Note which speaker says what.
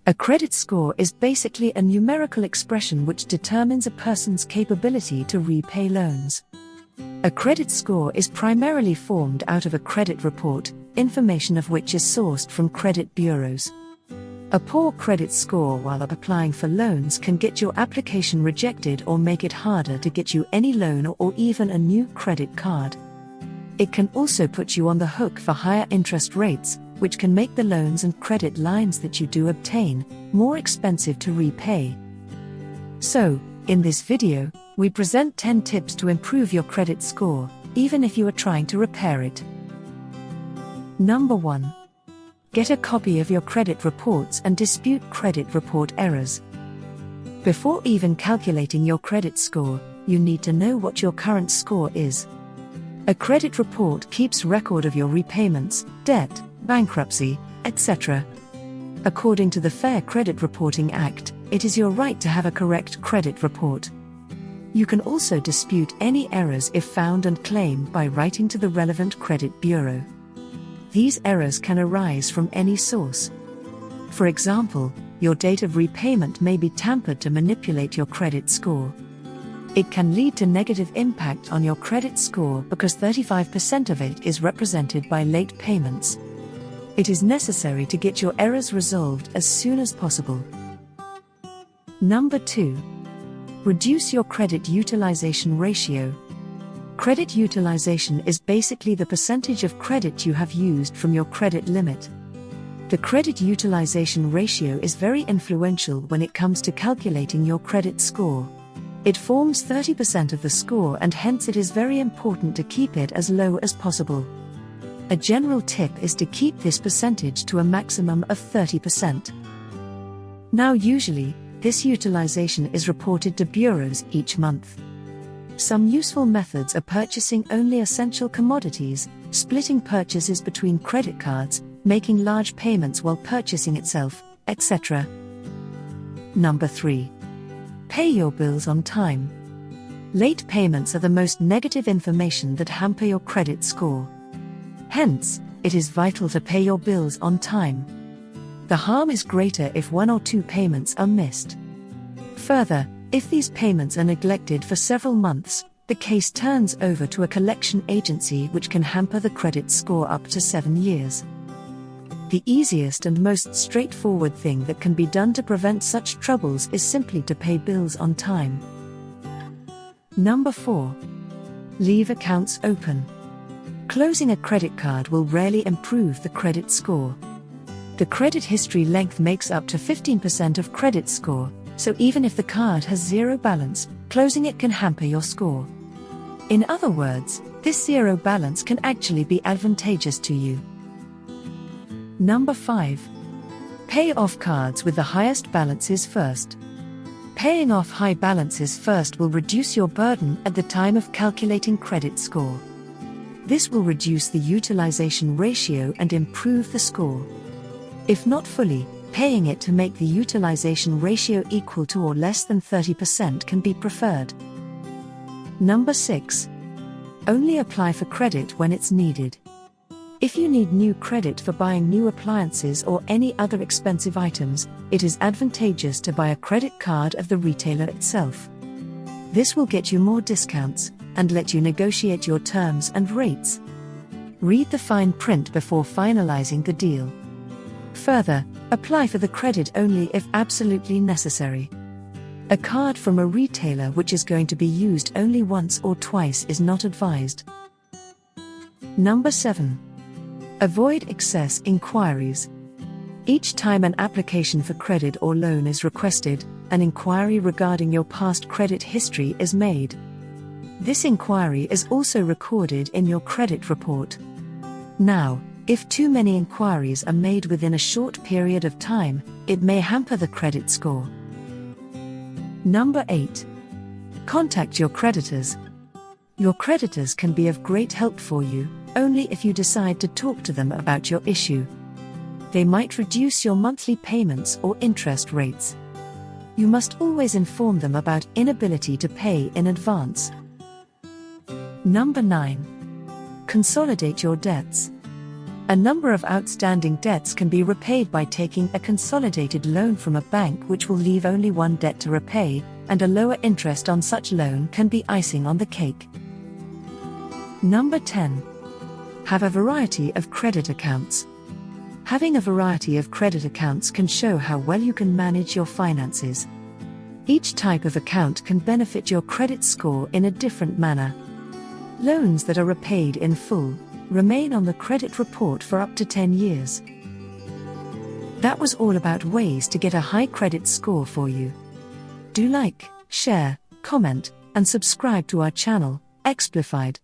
Speaker 1: A credit score is basically a numerical expression which determines a person's capability to repay loans. A credit score is primarily formed out of a credit report, information of which is sourced from credit bureaus. A poor credit score while applying for loans can get your application rejected or make it harder to get you any loan or even a new credit card. It can also put you on the hook for higher interest rates, which can make the loans and credit lines that you do obtain more expensive to repay. So, in this video, we present 10 tips to improve your credit score, even if you are trying to repair it. Number 1. Get a copy of your credit reports and dispute credit report errors. Before even calculating your credit score, you need to know what your current score is. A credit report keeps record of your repayments, debt, bankruptcy, etc. According to the Fair Credit Reporting Act, it is your right to have a correct credit report. You can also dispute any errors if found and claim by writing to the relevant credit bureau. These errors can arise from any source. For example, your date of repayment may be tampered to manipulate your credit score. It can lead to negative impact on your credit score because 35% of it is represented by late payments. It is necessary to get your errors resolved as soon as possible. Number 2. Reduce your credit utilization ratio. Credit utilization is basically the percentage of credit you have used from your credit limit. The credit utilization ratio is very influential when it comes to calculating your credit score. It forms 30% of the score, and hence it is very important to keep it as low as possible. A general tip is to keep this percentage to a maximum of 30%. Now usually, this utilization is reported to bureaus each month. Some useful methods are purchasing only essential commodities, splitting purchases between credit cards, making large payments while purchasing itself, etc. Number 3. Pay your bills on time. Late payments are the most negative information that hamper your credit score. Hence, it is vital to pay your bills on time. The harm is greater if 1 or 2 payments are missed. Further, if these payments are neglected for several months, the case turns over to a collection agency, which can hamper the credit score up to 7 years. The easiest and most straightforward thing that can be done to prevent such troubles is simply to pay bills on time. Number 4. Leave accounts open. Closing a credit card will rarely improve the credit score. The credit history length makes up to 15% of credit score, so even if the card has zero balance, closing it can hamper your score. In other words, this zero balance can actually be advantageous to you. Number 5. Pay off cards with the highest balances first. Paying off high balances first will reduce your burden at the time of calculating credit score. This will reduce the utilization ratio and improve the score. If not fully, paying it to make the utilization ratio equal to or less than 30% can be preferred. Number 6. Only apply for credit when it's needed. If you need new credit for buying new appliances or any other expensive items, it is advantageous to buy a credit card of the retailer itself. This will get you more discounts and let you negotiate your terms and rates. Read the fine print before finalizing the deal. Further, apply for the credit only if absolutely necessary. A card from a retailer which is going to be used only once or twice is not advised. Number 7. Avoid excess enquiries. Each time an application for credit or loan is requested, an inquiry regarding your past credit history is made. This inquiry is also recorded in your credit report. Now, if too many inquiries are made within a short period of time, it may hamper the credit score. Number 8. Contact your creditors. Your creditors can be of great help for you, only if you decide to talk to them about your issue. They might reduce your monthly payments or interest rates. You must always inform them about inability to pay in advance. Number 9. Consolidate your debts. A number of outstanding debts can be repaid by taking a consolidated loan from a bank, which will leave only one debt to repay, and a lower interest on such loan can be icing on the cake. Number 10. Have a variety of credit accounts. Having a variety of credit accounts can show how well you can manage your finances. Each type of account can benefit your credit score in a different manner. Loans that are repaid in full remain on the credit report for up to 10 years. That was all about ways to get a high credit score for you. Do like, share, comment, and subscribe to our channel, Explified.